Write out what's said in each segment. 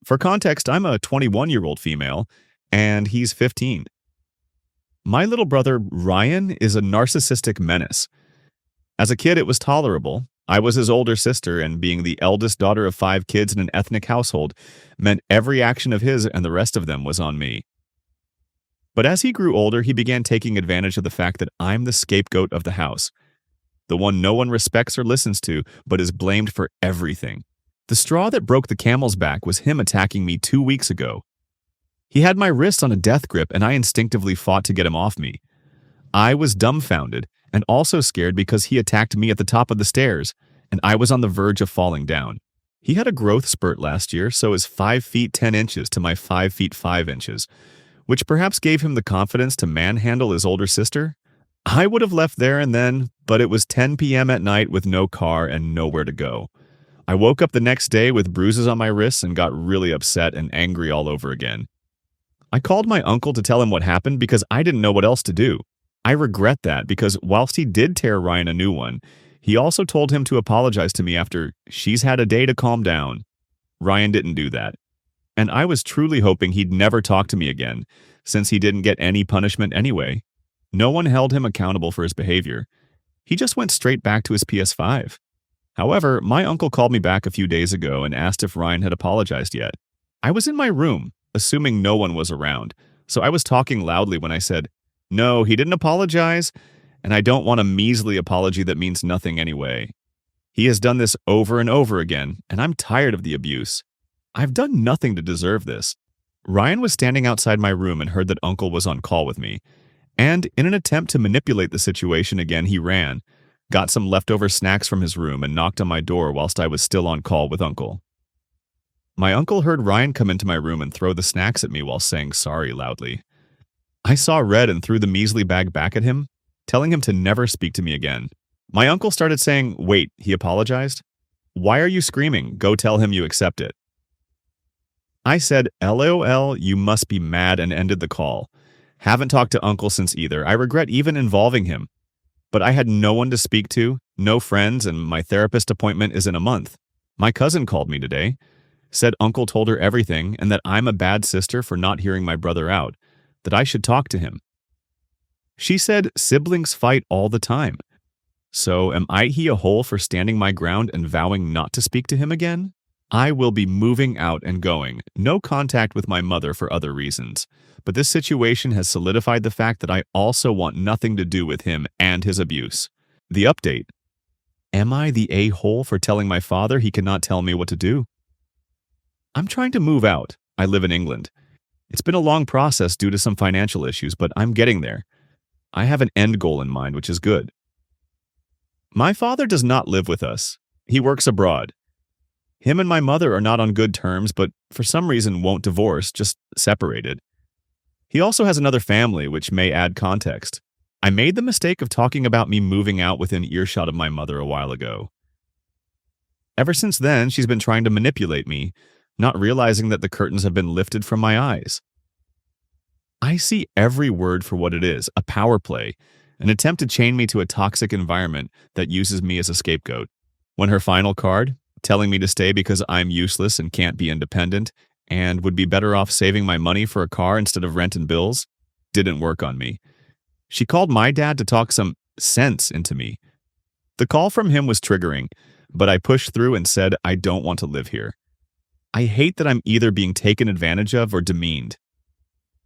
For context, I'm a 21-year-old female, and he's 15. My little brother, Ryan, is a narcissistic menace. As a kid, it was tolerable. I was his older sister, and being the eldest daughter of 5 kids in an ethnic household meant every action of his and the rest of them was on me. But as he grew older, he began taking advantage of the fact that I'm the scapegoat of the house, the one no one respects or listens to, but is blamed for everything. The straw that broke the camel's back was him attacking me 2 weeks ago. He had my wrist on a death grip, and I instinctively fought to get him off me. I was dumbfounded and also scared because he attacked me at the top of the stairs, and I was on the verge of falling down. He had a growth spurt last year, so is 5 feet 10 inches to my 5 feet 5 inches, which perhaps gave him the confidence to manhandle his older sister. I would have left there and then, but it was 10 p.m. at night with no car and nowhere to go. I woke up the next day with bruises on my wrists and got really upset and angry all over again. I called my uncle to tell him what happened because I didn't know what else to do. I regret that because whilst he did tear Ryan a new one, he also told him to apologize to me after she's had a day to calm down. Ryan didn't do that. And I was truly hoping he'd never talk to me again, since he didn't get any punishment anyway. No one held him accountable for his behavior. He just went straight back to his PS5. However, my uncle called me back a few days ago and asked if Ryan had apologized yet. I was in my room, assuming no one was around, so I was talking loudly when I said, "No, he didn't apologize, and I don't want a measly apology that means nothing anyway. He has done this over and over again, and I'm tired of the abuse. I've done nothing to deserve this." Ryan was standing outside my room and heard that Uncle was on call with me, and in an attempt to manipulate the situation again, he ran, got some leftover snacks from his room, and knocked on my door whilst I was still on call with Uncle. My uncle heard Ryan come into my room and throw the snacks at me while saying sorry loudly. I saw red and threw the measly bag back at him, telling him to never speak to me again. My uncle started saying, "Wait, he apologized? Why are you screaming? Go tell him you accept it." I said, "LOL, you must be mad," and ended the call. Haven't talked to Uncle since either. I regret even involving him. But I had no one to speak to, no friends, and my therapist appointment is in a month. My cousin called me today, said Uncle told her everything and that I'm a bad sister for not hearing my brother out, that I should talk to him. She said siblings fight all the time. So am I he a hole for standing my ground and vowing not to speak to him again? I will be moving out and going, no contact with my mother for other reasons. But this situation has solidified the fact that I also want nothing to do with him and his abuse. The update. Am I the a-hole for telling my father he cannot tell me what to do? I'm trying to move out. I live in England. It's been a long process due to some financial issues, but I'm getting there. I have an end goal in mind, which is good. My father does not live with us. He works abroad. Him and my mother are not on good terms, but for some reason won't divorce, just separated. He also has another family, which may add context. I made the mistake of talking about me moving out within earshot of my mother a while ago. Ever since then, she's been trying to manipulate me, not realizing that the curtains have been lifted from my eyes. I see every word for what it is, a power play, an attempt to chain me to a toxic environment that uses me as a scapegoat. When her final card, telling me to stay because I'm useless and can't be independent and would be better off saving my money for a car instead of rent and bills, didn't work on me. She called my dad to talk some sense into me. The call from him was triggering, but I pushed through and said I don't want to live here. I hate that I'm either being taken advantage of or demeaned.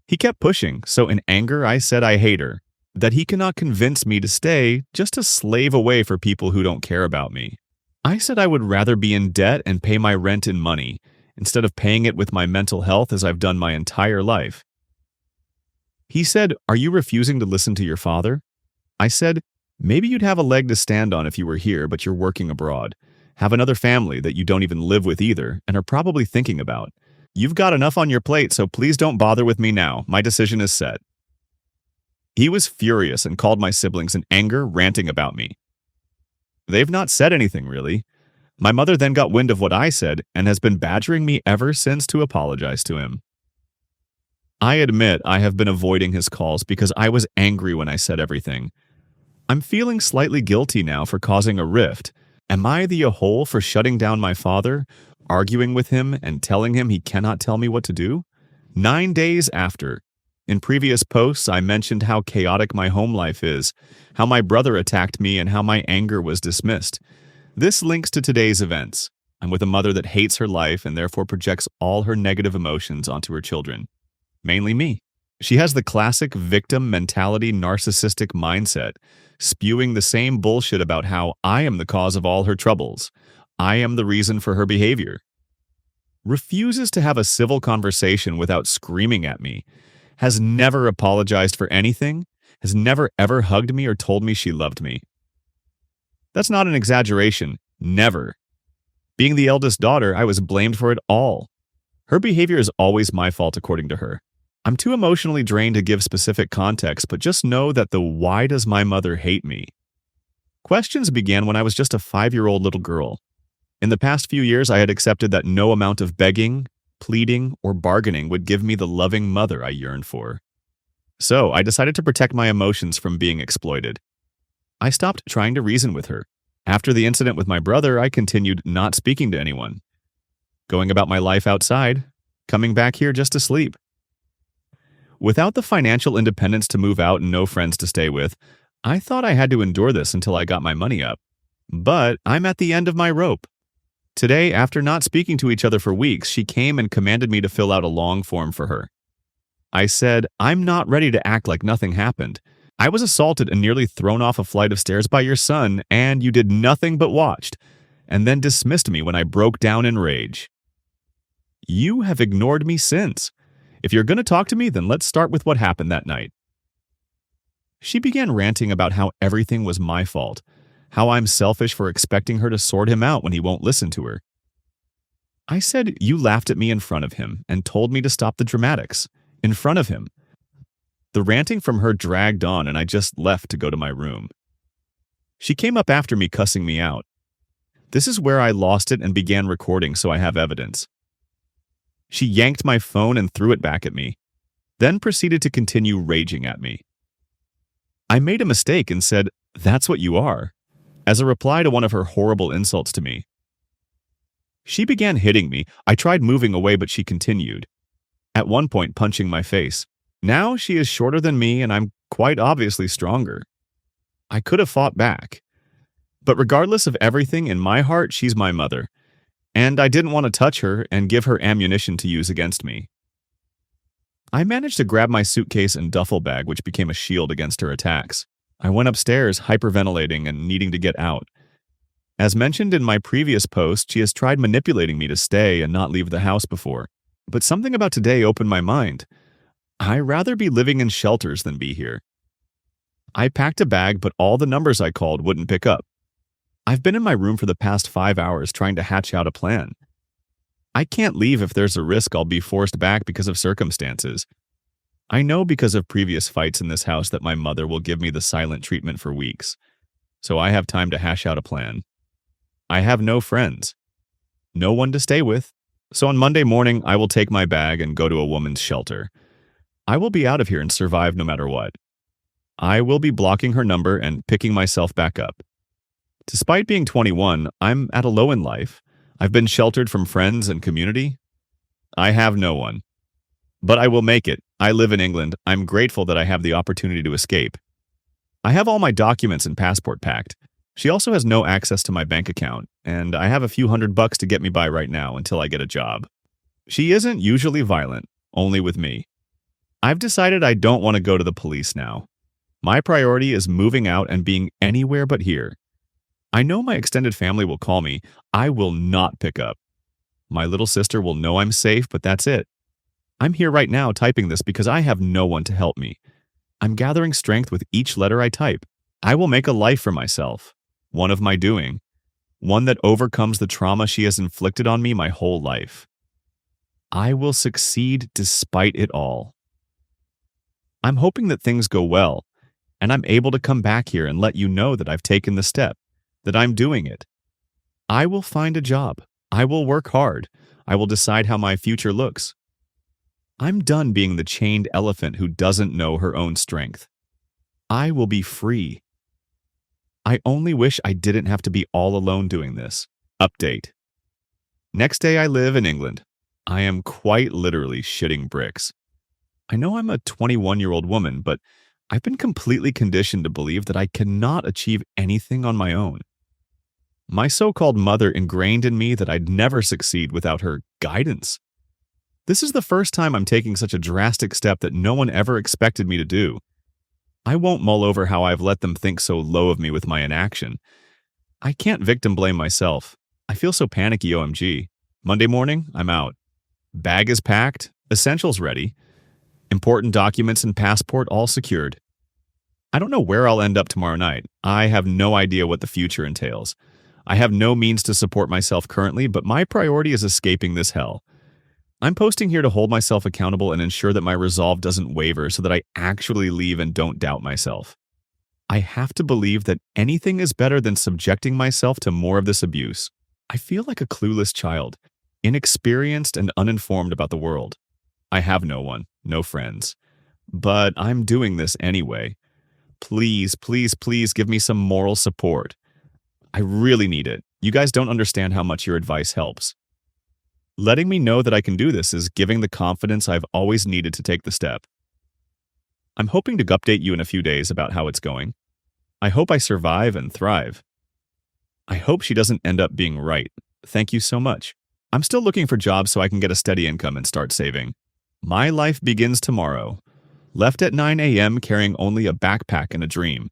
He kept pushing, so in anger I said I hate her, that he cannot convince me to stay just to slave away for people who don't care about me. I said I would rather be in debt and pay my rent in money, instead of paying it with my mental health as I've done my entire life. He said, "Are you refusing to listen to your father?" I said, "Maybe you'd have a leg to stand on if you were here, but you're working abroad. Have another family that you don't even live with either, and are probably thinking about. You've got enough on your plate, so please don't bother with me now. My decision is set." He was furious and called my siblings in anger, ranting about me. They've not said anything, really. My mother then got wind of what I said and has been badgering me ever since to apologize to him. I admit I have been avoiding his calls because I was angry when I said everything. I'm feeling slightly guilty now for causing a rift. Am I the a-hole for shutting down my father? arguing with him and telling him he cannot tell me what to do? 9 days after. In previous posts, I mentioned how chaotic my home life is, how my brother attacked me, and how my anger was dismissed. This links to today's events. I'm with a mother that hates her life and therefore projects all her negative emotions onto her children, mainly me. She has the classic victim mentality narcissistic mindset, spewing the same bullshit about how I am the cause of all her troubles. I am the reason for her behavior. Refuses to have a civil conversation without screaming at me. Has never apologized for anything. Has never ever hugged me or told me she loved me. That's not an exaggeration. Never. Being the eldest daughter, I was blamed for it all. Her behavior is always my fault according to her. I'm too emotionally drained to give specific context, but just know that the "why does my mother hate me?" questions began when I was just a 5-year-old little girl. In the past few years, I had accepted that no amount of begging, pleading, or bargaining would give me the loving mother I yearned for. So I decided to protect my emotions from being exploited. I stopped trying to reason with her. After the incident with my brother, I continued not speaking to anyone, going about my life outside, coming back here just to sleep. Without the financial independence to move out and no friends to stay with, I thought I had to endure this until I got my money up. But I'm at the end of my rope. Today, after not speaking to each other for weeks, she came and commanded me to fill out a long form for her. I said, "I'm not ready to act like nothing happened. I was assaulted and nearly thrown off a flight of stairs by your son, and you did nothing but watched, and then dismissed me when I broke down in rage. You have ignored me since. If you're going to talk to me, then let's start with what happened that night." She began ranting about how everything was my fault, how I'm selfish for expecting her to sort him out when he won't listen to her. I said, "You laughed at me in front of him and told me to stop the dramatics, in front of him." The ranting from her dragged on, and I just left to go to my room. She came up after me, cussing me out. This is where I lost it and began recording, so I have evidence. She yanked my phone and threw it back at me, then proceeded to continue raging at me. I made a mistake and said, "That's what you are," as a reply to one of her horrible insults to me. She began hitting me. I tried moving away, but she continued, at one point punching my face. Now she is shorter than me, and I'm quite obviously stronger. I could have fought back. But regardless of everything, in my heart, she's my mother. And I didn't want to touch her and give her ammunition to use against me. I managed to grab my suitcase and duffel bag, which became a shield against her attacks. I went upstairs, hyperventilating and needing to get out. As mentioned in my previous post, she has tried manipulating me to stay and not leave the house before. But something about today opened my mind. I'd rather be living in shelters than be here. I packed a bag, but all the numbers I called wouldn't pick up. I've been in my room for the past 5 hours trying to hatch out a plan. I can't leave if there's a risk I'll be forced back because of circumstances. I know because of previous fights in this house that my mother will give me the silent treatment for weeks, so I have time to hash out a plan. I have no friends, no one to stay with, so on Monday morning I will take my bag and go to a woman's shelter. I will be out of here and survive no matter what. I will be blocking her number and picking myself back up. Despite being 21, I'm at a low in life. I've been sheltered from friends and community. I have no one. But I will make it. I live in England. I'm grateful that I have the opportunity to escape. I have all my documents and passport packed. She also has no access to my bank account, and I have a few $100 to get me by right now until I get a job. She isn't usually violent, only with me. I've decided I don't want to go to the police now. My priority is moving out and being anywhere but here. I know my extended family will call me. I will not pick up. My little sister will know I'm safe, but that's it. I'm here right now typing this because I have no one to help me. I'm gathering strength with each letter I type. I will make a life for myself, one of my doing, one that overcomes the trauma she has inflicted on me my whole life. I will succeed despite it all. I'm hoping that things go well, and I'm able to come back here and let you know that I've taken the step, that I'm doing it. I will find a job. I will work hard. I will decide how my future looks. I'm done being the chained elephant who doesn't know her own strength. I will be free. I only wish I didn't have to be all alone doing this. Update. Next day, I live in England. I am quite literally shitting bricks. I know I'm a 21-year-old woman, but I've been completely conditioned to believe that I cannot achieve anything on my own. My so-called mother ingrained in me that I'd never succeed without her guidance. This is the first time I'm taking such a drastic step that no one ever expected me to do. I won't mull over how I've let them think so low of me with my inaction. I can't victim blame myself. I feel so panicky, OMG. Monday morning, I'm out. Bag is packed, essentials ready, important documents and passport all secured. I don't know where I'll end up tomorrow night. I have no idea what the future entails. I have no means to support myself currently, but my priority is escaping this hell. I'm posting here to hold myself accountable and ensure that my resolve doesn't waver so that I actually leave and don't doubt myself. I have to believe that anything is better than subjecting myself to more of this abuse. I feel like a clueless child, inexperienced and uninformed about the world. I have no one, no friends. But I'm doing this anyway. Please, please, please give me some moral support. I really need it. You guys don't understand how much your advice helps. Letting me know that I can do this is giving the confidence I've always needed to take the step. I'm hoping to update you in a few days about how it's going. I hope I survive and thrive. I hope she doesn't end up being right. Thank you so much. I'm still looking for jobs so I can get a steady income and start saving. My life begins tomorrow. Left at 9 a.m. carrying only a backpack and a dream.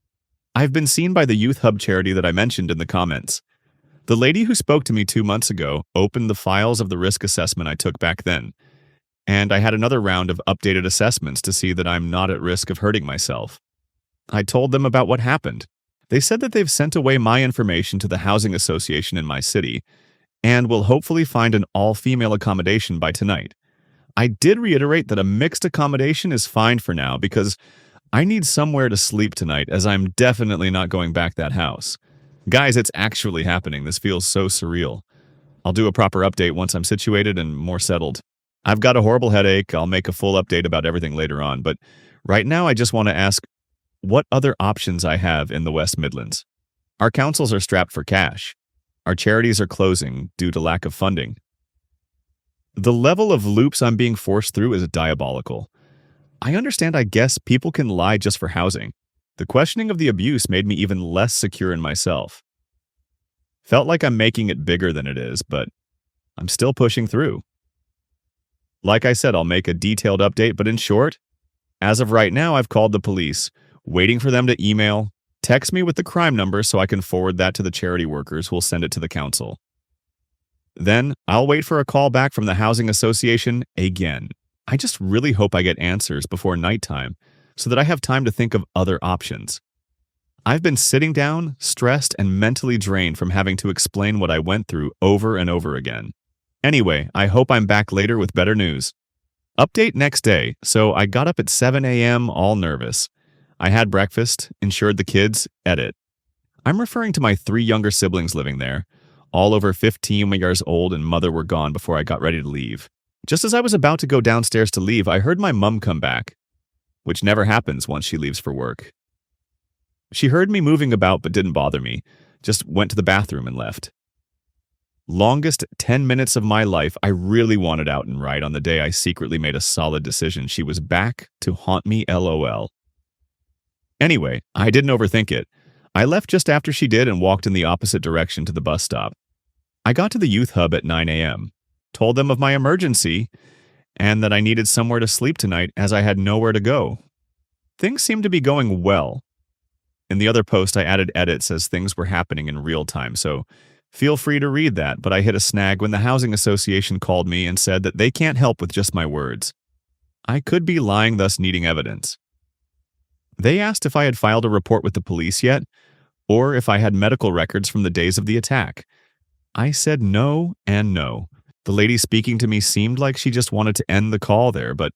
I've been seen by the Youth Hub charity that I mentioned in the comments. The lady who spoke to me 2 months ago opened the files of the risk assessment I took back then, and I had another round of updated assessments to see that I'm not at risk of hurting myself. I told them about what happened. They said that they've sent away my information to the housing association in my city and will hopefully find an all-female accommodation by tonight. I did reiterate that a mixed accommodation is fine for now because I need somewhere to sleep tonight as I'm definitely not going back that house. Guys, it's actually happening. This feels so surreal. I'll do a proper update once I'm situated and more settled. I've got a horrible headache. I'll make a full update about everything later on, but right now I just want to ask what other options I have in the West Midlands. Our councils are strapped for cash. Our charities are closing due to lack of funding. The level of loops I'm being forced through is diabolical. I understand, I guess, people can lie just for housing. The questioning of the abuse made me even less secure in myself. Felt like I'm making it bigger than it is, but I'm still pushing through. Like I said, I'll make a detailed update, but in short, as of right now, I've called the police, waiting for them to email, text me with the crime number so I can forward that to the charity workers who will send it to the council. Then I'll wait for a call back from the housing association again. I just really hope I get answers before nighttime so that I have time to think of other options. I've been sitting down, stressed, and mentally drained from having to explain what I went through over and over again. Anyway, I hope I'm back later with better news. Update next day. So I got up at 7 a.m. all nervous. I had breakfast, insured the kids, edit. I'm referring to my 3 younger siblings living there. All over 15 years old and mother were gone before I got ready to leave. Just as I was about to go downstairs to leave, I heard my mum come back, which never happens once she leaves for work. She heard me moving about but didn't bother me, just went to the bathroom and left. Longest 10 minutes of my life, I really wanted out and right on the day I secretly made a solid decision. She was back to haunt me, LOL. Anyway, I didn't overthink it. I left just after she did and walked in the opposite direction to the bus stop. I got to the youth hub at 9 a.m., told them of my emergency, and that I needed somewhere to sleep tonight as I had nowhere to go. Things seemed to be going well. In the other post, I added edits as things were happening in real time, so feel free to read that, but I hit a snag when the housing association called me and said that they can't help with just my words. I could be lying, thus needing evidence. They asked if I had filed a report with the police yet, or if I had medical records from the days of the attack. I said no and no. The lady speaking to me seemed like she just wanted to end the call there, but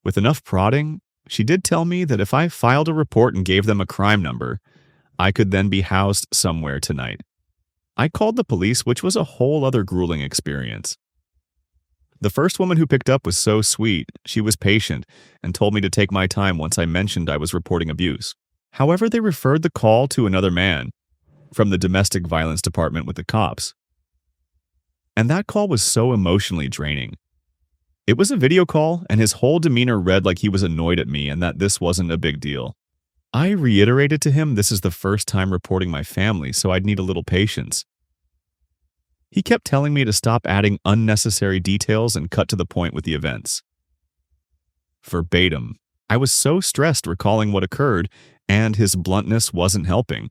with enough prodding, she did tell me that if I filed a report and gave them a crime number, I could then be housed somewhere tonight. I called the police, which was a whole other grueling experience. The first woman who picked up was so sweet. She was patient and told me to take my time once I mentioned I was reporting abuse. However, they referred the call to another man from the domestic violence department with the cops. And that call was so emotionally draining. It was a video call, and his whole demeanor read like he was annoyed at me and that this wasn't a big deal. I reiterated to him this is the first time reporting my family, so I'd need a little patience. He kept telling me to stop adding unnecessary details and cut to the point with the events. Verbatim. I was so stressed recalling what occurred, and his bluntness wasn't helping.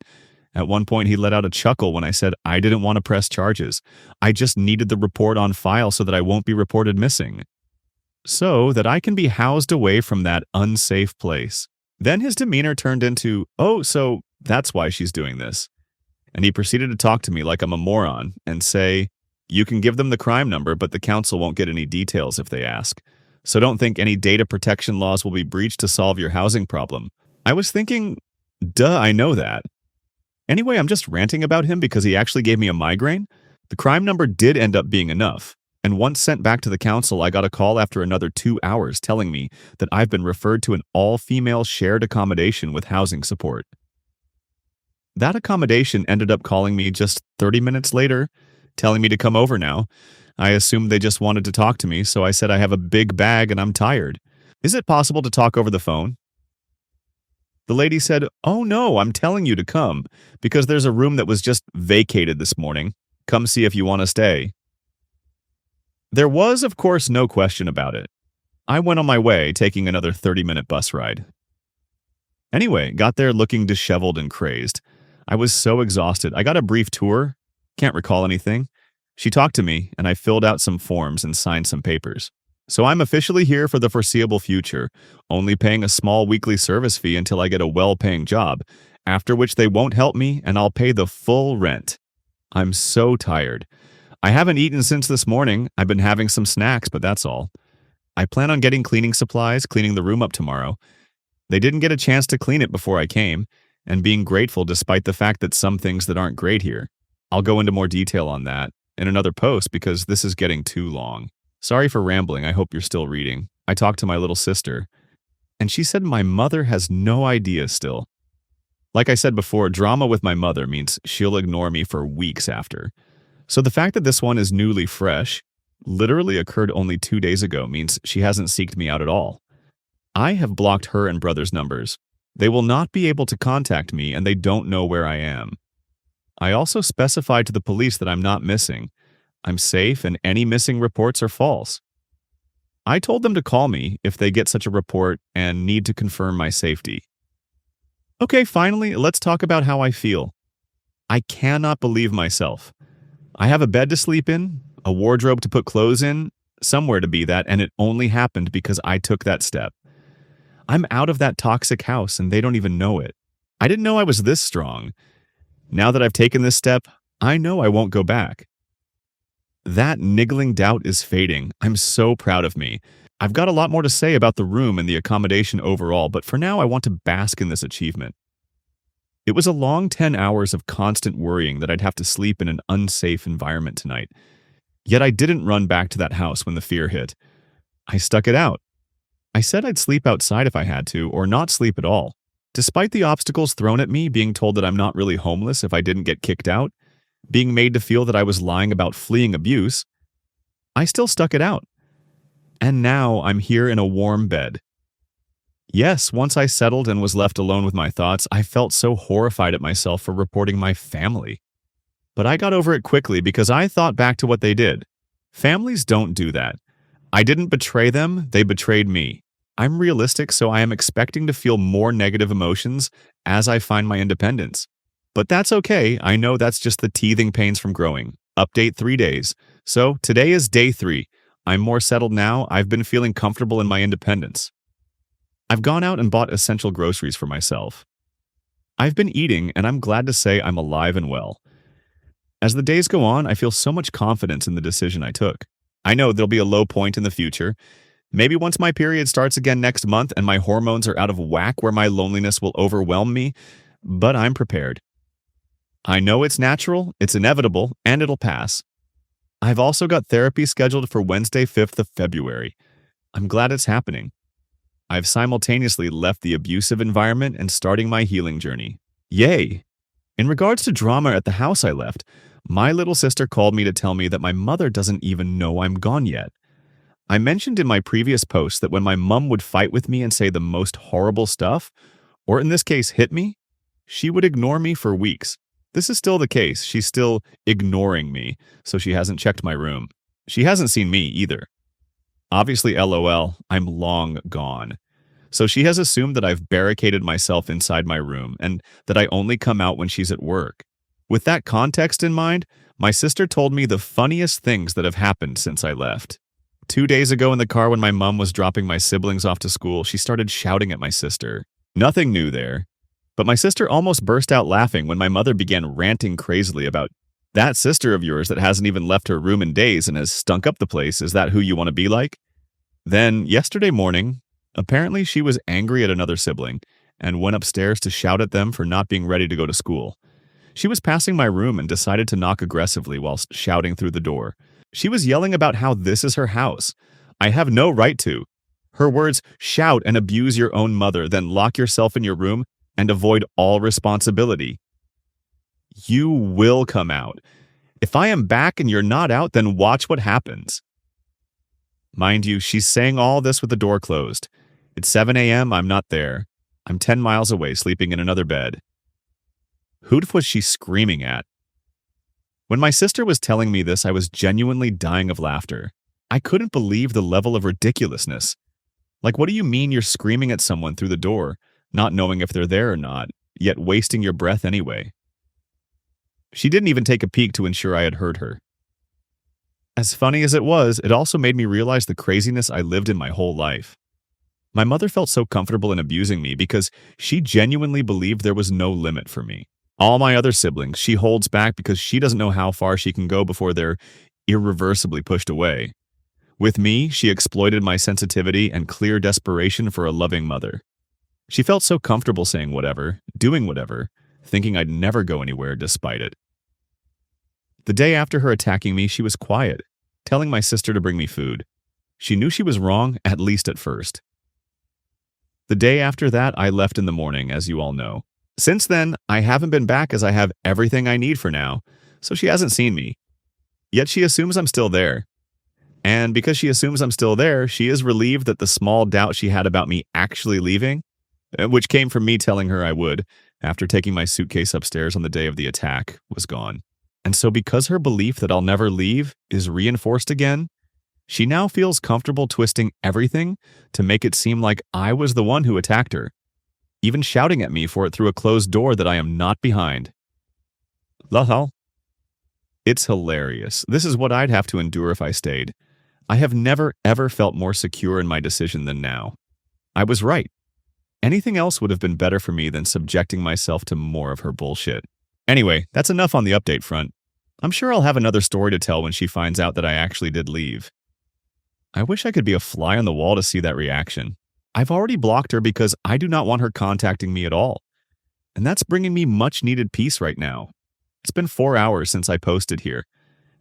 At one point, he let out a chuckle when I said I didn't want to press charges. I just needed the report on file so that I won't be reported missing. So that I can be housed away from that unsafe place. Then his demeanor turned into, oh, so that's why she's doing this. And he proceeded to talk to me like I'm a moron and say, you can give them the crime number, but the council won't get any details if they ask. So don't think any data protection laws will be breached to solve your housing problem. I was thinking, duh, I know that. Anyway, I'm just ranting about him because he actually gave me a migraine. The crime number did end up being enough. And once sent back to the council, I got a call after another 2 hours telling me that I've been referred to an all-female shared accommodation with housing support. That accommodation ended up calling me just 30 minutes later, telling me to come over now. I assumed they just wanted to talk to me, so I said I have a big bag and I'm tired. Is it possible to talk over the phone? The lady said, oh no, I'm telling you to come, because there's a room that was just vacated this morning. Come see if you want to stay. There was, of course, no question about it. I went on my way, taking another 30-minute bus ride. Anyway, got there looking disheveled and crazed. I was so exhausted. I got a brief tour. Can't recall anything. She talked to me, and I filled out some forms and signed some papers. So I'm officially here for the foreseeable future, only paying a small weekly service fee until I get a well-paying job, after which they won't help me and I'll pay the full rent. I'm so tired. I haven't eaten since this morning. I've been having some snacks, but that's all. I plan on getting cleaning supplies, cleaning the room up tomorrow. They didn't get a chance to clean it before I came, and being grateful despite the fact that some things that aren't great here. I'll go into more detail on that in another post because this is getting too long. Sorry for rambling, I hope you're still reading. I talked to my little sister, and she said my mother has no idea still. Like I said before, drama with my mother means she'll ignore me for weeks after. So the fact that this one is newly fresh, literally occurred only 2 days ago, means she hasn't seeked me out at all. I have blocked her and brother's numbers. They will not be able to contact me, and they don't know where I am. I also specified to the police that I'm not missing. I'm safe, and any missing reports are false. I told them to call me if they get such a report and need to confirm my safety. Okay, finally, let's talk about how I feel. I cannot believe myself. I have a bed to sleep in, a wardrobe to put clothes in, somewhere to be that, and it only happened because I took that step. I'm out of that toxic house and they don't even know it. I didn't know I was this strong. Now that I've taken this step, I know I won't go back. That niggling doubt is fading. I'm so proud of me. I've got a lot more to say about the room and the accommodation overall, but for now I want to bask in this achievement. It was a long 10 hours of constant worrying that I'd have to sleep in an unsafe environment tonight. Yet I didn't run back to that house when the fear hit. I stuck it out. I said I'd sleep outside if I had to, or not sleep at all. Despite the obstacles thrown at me, being told that I'm not really homeless if I didn't get kicked out, being made to feel that I was lying about fleeing abuse, I still stuck it out. And now I'm here in a warm bed. Yes, once I settled and was left alone with my thoughts, I felt so horrified at myself for reporting my family. But I got over it quickly because I thought back to what they did. Families don't do that. I didn't betray them, they betrayed me. I'm realistic, so I am expecting to feel more negative emotions as I find my independence. But that's okay, I know that's just the teething pains from growing. Update 3 days. So today is day 3. I'm more settled now, I've been feeling comfortable in my independence. I've gone out and bought essential groceries for myself. I've been eating, and I'm glad to say I'm alive and well. As the days go on, I feel so much confidence in the decision I took. I know there'll be a low point in the future. Maybe once my period starts again next month and my hormones are out of whack where my loneliness will overwhelm me, but I'm prepared. I know it's natural, it's inevitable, and it'll pass. I've also got therapy scheduled for Wednesday, 5th of February. I'm glad it's happening. I've simultaneously left the abusive environment and starting my healing journey. Yay! In regards to drama at the house I left, My little sister called me to tell me that my mother doesn't even know I'm gone yet. I mentioned in my previous post that when my mom would fight with me and say the most horrible stuff, or in this case hit me, she would ignore me for weeks. This is still the case. She's still ignoring me, so she hasn't checked my room. She hasn't seen me either. Obviously, LOL, I'm long gone. So she has assumed that I've barricaded myself inside my room and that I only come out when she's at work. With that context in mind, my sister told me the funniest things that have happened since I left. 2 days ago in the car when my mom was dropping my siblings off to school, she started shouting at my sister. Nothing new there. But my sister almost burst out laughing when my mother began ranting crazily about, "That sister of yours that hasn't even left her room in days and has stunk up the place, is that who you want to be like?" Then, yesterday morning, apparently she was angry at another sibling and went upstairs to shout at them for not being ready to go to school. She was passing my room and decided to knock aggressively whilst shouting through the door. She was yelling about how this is her house. I have no right to. Her words, "Shout and abuse your own mother, then lock yourself in your room and avoid all responsibility." You will come out. If I am back and you're not out, then watch what happens. Mind you, she's saying all this with the door closed. It's 7 a.m., I'm not there. I'm 10 miles away, sleeping in another bed. Who was she screaming at? When my sister was telling me this, I was genuinely dying of laughter. I couldn't believe the level of ridiculousness. Like, what do you mean you're screaming at someone through the door, not knowing if they're there or not, yet wasting your breath anyway? She didn't even take a peek to ensure I had heard her. As funny as it was, it also made me realize the craziness I lived in my whole life. My mother felt so comfortable in abusing me because she genuinely believed there was no limit for me. All my other siblings, she holds back because she doesn't know how far she can go before they're irreversibly pushed away. With me, she exploited my sensitivity and clear desperation for a loving mother. She felt so comfortable saying whatever, doing whatever, thinking I'd never go anywhere despite it. The day after her attacking me, she was quiet, telling my sister to bring me food. She knew she was wrong, at least at first. The day after that, I left in the morning, as you all know. Since then, I haven't been back as I have everything I need for now, so she hasn't seen me. Yet she assumes I'm still there. And because she assumes I'm still there, she is relieved that the small doubt she had about me actually leaving, which came from me telling her I would, after taking my suitcase upstairs on the day of the attack, was gone. And so because her belief that I'll never leave is reinforced again, she now feels comfortable twisting everything to make it seem like I was the one who attacked her, even shouting at me for it through a closed door that I am not behind. Lol. It's hilarious. This is what I'd have to endure if I stayed. I have never, ever felt more secure in my decision than now. I was right. Anything else would have been better for me than subjecting myself to more of her bullshit. Anyway, that's enough on the update front. I'm sure I'll have another story to tell when she finds out that I actually did leave. I wish I could be a fly on the wall to see that reaction. I've already blocked her because I do not want her contacting me at all. And that's bringing me much needed peace right now. It's been 4 hours since I posted here.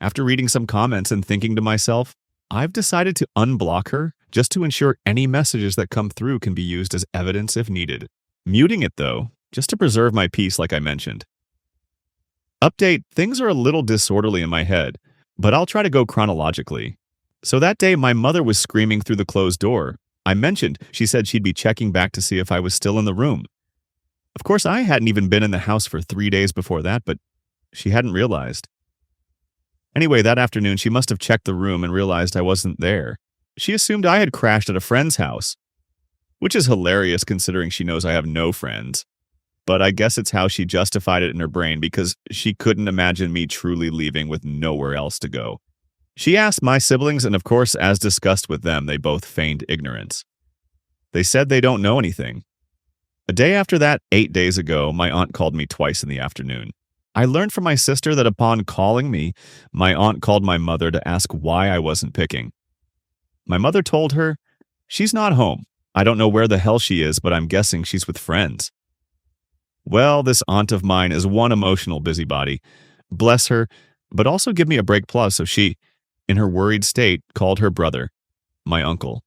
After reading some comments and thinking to myself, I've decided to unblock her just to ensure any messages that come through can be used as evidence if needed. Muting it though, just to preserve my peace like I mentioned. Update, things are a little disorderly in my head, but I'll try to go chronologically. So that day my mother was screaming through the closed door. I mentioned she said she'd be checking back to see if I was still in the room. Of course, I hadn't even been in the house for 3 days before that, but she hadn't realized. Anyway, that afternoon, she must have checked the room and realized I wasn't there. She assumed I had crashed at a friend's house, which is hilarious considering she knows I have no friends. But I guess it's how she justified it in her brain because she couldn't imagine me truly leaving with nowhere else to go. She asked my siblings, and of course, as discussed with them, they both feigned ignorance. They said they don't know anything. A day after that, 8 days ago, my aunt called me twice in the afternoon. I learned from my sister that upon calling me, my aunt called my mother to ask why I wasn't picking. My mother told her, "She's not home. I don't know where the hell she is, but I'm guessing she's with friends." Well, this aunt of mine is one emotional busybody. Bless her, but also give me a break plus, so she, in her worried state, called her brother, my uncle.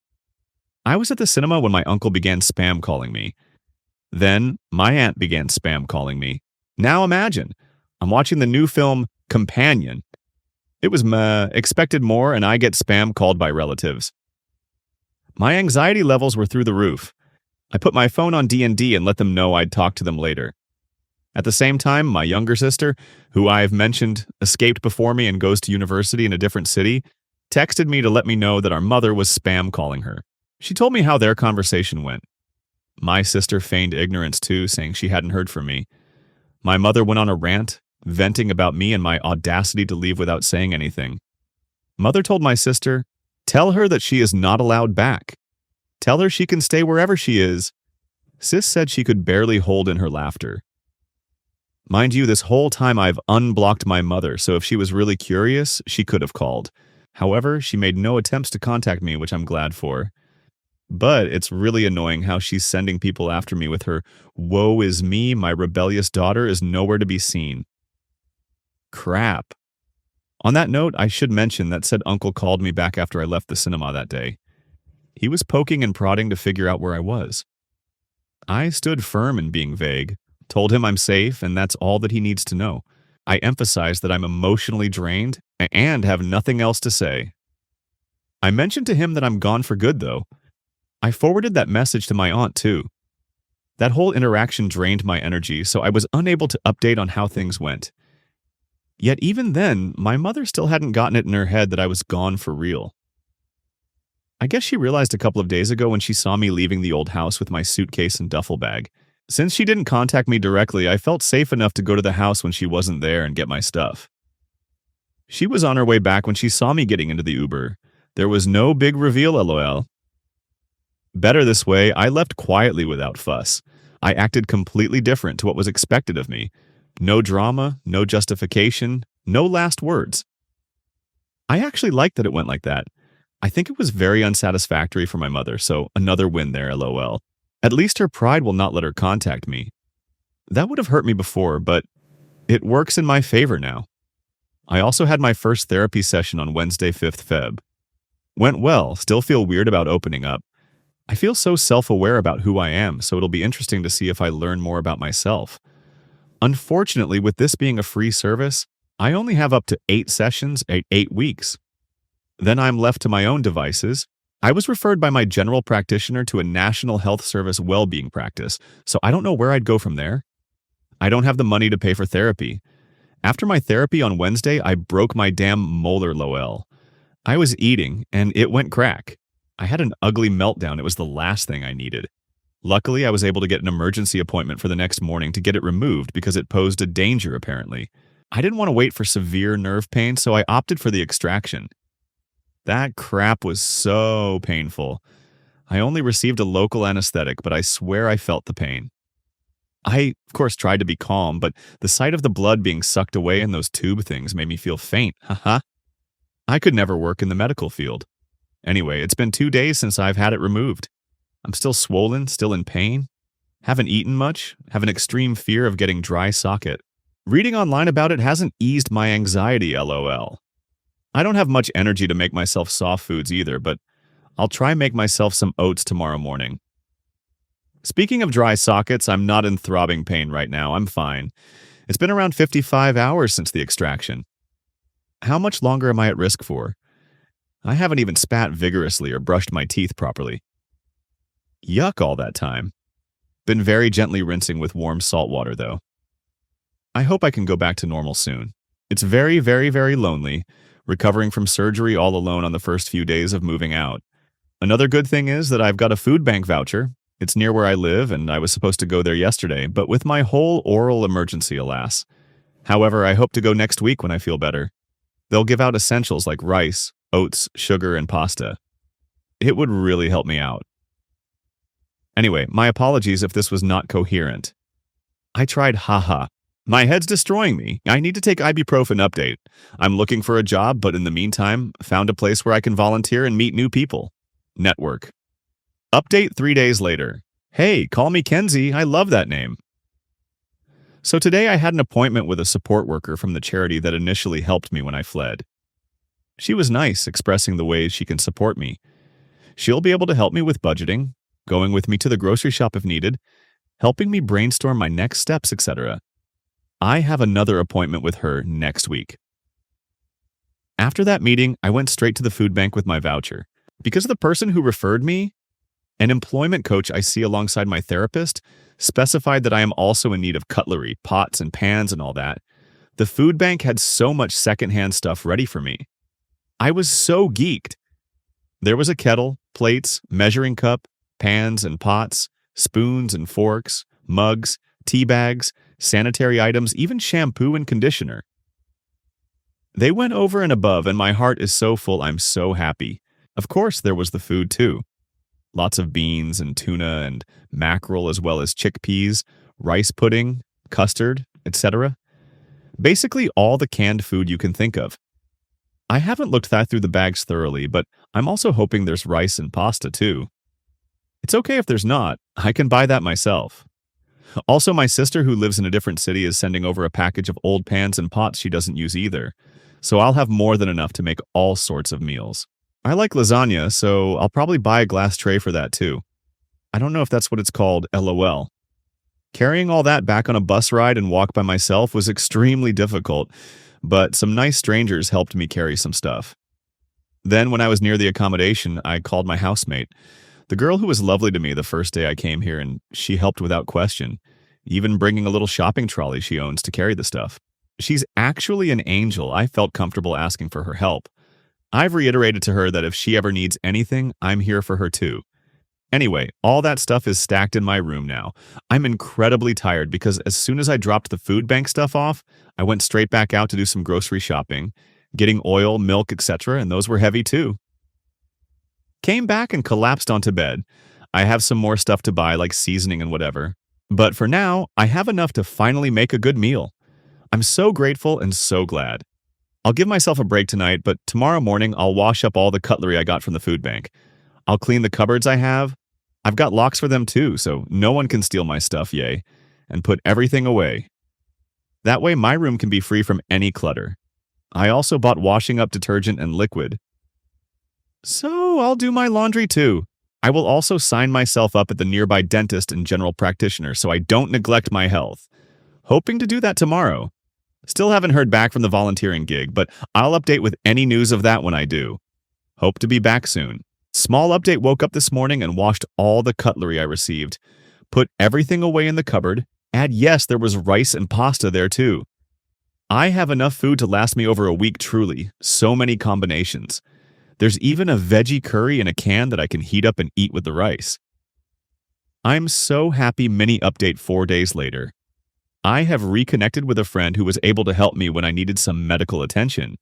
I was at the cinema when my uncle began spam calling me. Then, my aunt began spam calling me. Now imagine, I'm watching the new film companion. It was meh, expected more, and I get spam called by relatives. My anxiety levels were through the roof. I put my phone on D&D and let them know I'd talk to them later. At the same time, my younger sister, who I've mentioned escaped before me and goes to university in a different city, texted me to let me know that our mother was spam calling her. She told me how their conversation went. My sister feigned ignorance too, saying she hadn't heard from me. My mother went on a rant, venting about me and my audacity to leave without saying anything. Mother told my sister, "Tell her that she is not allowed back. Tell her she can stay wherever she is." Sis said she could barely hold in her laughter. Mind you, this whole time I've unblocked my mother, so if she was really curious, she could have called. However, she made no attempts to contact me, which I'm glad for. But it's really annoying how she's sending people after me with her "woe is me, my rebellious daughter is nowhere to be seen." Crap. On that note, I should mention that said uncle called me back after I left the cinema that day. He was poking and prodding to figure out where I was. I stood firm in being vague, told him I'm safe, and that's all that he needs to know. I emphasized that I'm emotionally drained and have nothing else to say. I mentioned to him that I'm gone for good, though. I forwarded that message to my aunt, too. That whole interaction drained my energy, so I was unable to update on how things went. Yet even then, my mother still hadn't gotten it in her head that I was gone for real. I guess she realized a couple of days ago when she saw me leaving the old house with my suitcase and duffel bag. Since she didn't contact me directly, I felt safe enough to go to the house when she wasn't there and get my stuff. She was on her way back when she saw me getting into the Uber. There was no big reveal, lol. Better this way, I left quietly without fuss. I acted completely different to what was expected of me. No drama, no justification, no last words. I actually liked that it went like that. I think it was very unsatisfactory for my mother, so another win there, lol. At least her pride will not let her contact me. That would have hurt me before, but it works in my favor now. I also had my first therapy session on Wednesday, 5th Feb. Went well, still feel weird about opening up. I feel so self-aware about who I am, so it'll be interesting to see if I learn more about myself. Unfortunately, with this being a free service, I only have up to 8 sessions at 8 weeks. Then I'm left to my own devices. I was referred by my general practitioner to a National Health Service well-being practice, so I don't know where I'd go from there. I don't have the money to pay for therapy. After my therapy on Wednesday, I broke my damn molar, lol. I was eating, and it went crack. I had an ugly meltdown. It was the last thing I needed. Luckily, I was able to get an emergency appointment for the next morning to get it removed because it posed a danger, apparently. I didn't want to wait for severe nerve pain, so I opted for the extraction. That crap was so painful. I only received a local anesthetic, but I swear I felt the pain. I, of course, tried to be calm, but the sight of the blood being sucked away in those tube things made me feel faint. Haha. I could never work in the medical field. Anyway, it's been 2 days since I've had it removed. I'm still swollen, still in pain. Haven't eaten much, have an extreme fear of getting dry socket. Reading online about it hasn't eased my anxiety, lol. I don't have much energy to make myself soft foods either, but I'll try make myself some oats tomorrow morning. Speaking of dry sockets, I'm not in throbbing pain right now. I'm fine. It's been around 55 hours since the extraction. How much longer am I at risk for? I haven't even spat vigorously or brushed my teeth properly. Yuck all that time. Been very gently rinsing with warm salt water, though. I hope I can go back to normal soon. It's very, very, very lonely, recovering from surgery all alone on the first few days of moving out. Another good thing is that I've got a food bank voucher. It's near where I live, and I was supposed to go there yesterday, but with my whole oral emergency, alas. However, I hope to go next week when I feel better. They'll give out essentials like rice, oats, sugar, and pasta. It would really help me out. Anyway, my apologies if this was not coherent. I tried haha. My head's destroying me. I need to take ibuprofen update. I'm looking for a job, but in the meantime, found a place where I can volunteer and meet new people. Network. Update 3 days later. Hey, call me Kenzie. I love that name. So today I had an appointment with a support worker from the charity that initially helped me when I fled. She was nice, expressing the ways she can support me. She'll be able to help me with budgeting, going with me to the grocery shop if needed, helping me brainstorm my next steps, etc. I have another appointment with her next week. After that meeting, I went straight to the food bank with my voucher. Because the person who referred me, an employment coach I see alongside my therapist, specified that I am also in need of cutlery, pots and pans and all that. The food bank had so much secondhand stuff ready for me. I was so geeked. There was a kettle, plates, measuring cup, pans and pots, spoons and forks, mugs, tea bags, sanitary items, even shampoo and conditioner. They went over and above, and my heart is so full I'm so happy. Of course, there was the food too. Lots of beans and tuna and mackerel as well as chickpeas, rice pudding, custard, etc. Basically all the canned food you can think of. I haven't looked that through the bags thoroughly, but I'm also hoping there's rice and pasta too. It's okay if there's not. I can buy that myself. Also, my sister who lives in a different city is sending over a package of old pans and pots she doesn't use either, so I'll have more than enough to make all sorts of meals. I like lasagna, so I'll probably buy a glass tray for that too. I don't know if that's what it's called, LOL. Carrying all that back on a bus ride and walk by myself was extremely difficult, but some nice strangers helped me carry some stuff. Then, when I was near the accommodation, I called my housemate, the girl who was lovely to me the first day I came here, and she helped without question, even bringing a little shopping trolley she owns to carry the stuff. She's actually an angel. I felt comfortable asking for her help. I've reiterated to her that if she ever needs anything, I'm here for her too. Anyway, all that stuff is stacked in my room now. I'm incredibly tired because as soon as I dropped the food bank stuff off, I went straight back out to do some grocery shopping, getting oil, milk, etc., and those were heavy too. Came back and collapsed onto bed. I have some more stuff to buy like seasoning and whatever. But for now, I have enough to finally make a good meal. I'm so grateful and so glad. I'll give myself a break tonight, but tomorrow morning I'll wash up all the cutlery I got from the food bank. I'll clean the cupboards I have. I've got locks for them too, so no one can steal my stuff, yay, and put everything away. That way my room can be free from any clutter. I also bought washing up detergent and liquid. So I'll do my laundry too. I will also sign myself up at the nearby dentist and general practitioner so I don't neglect my health. Hoping to do that tomorrow. Still haven't heard back from the volunteering gig, but I'll update with any news of that when I do. Hope to be back soon. Small update: woke up this morning and washed all the cutlery I received. Put everything away in the cupboard. And yes, there was rice and pasta there too. I have enough food to last me over a week truly. So many combinations. There's even a veggie curry in a can that I can heat up and eat with the rice. I'm so happy. Mini update 4 days later. I have reconnected with a friend who was able to help me when I needed some medical attention.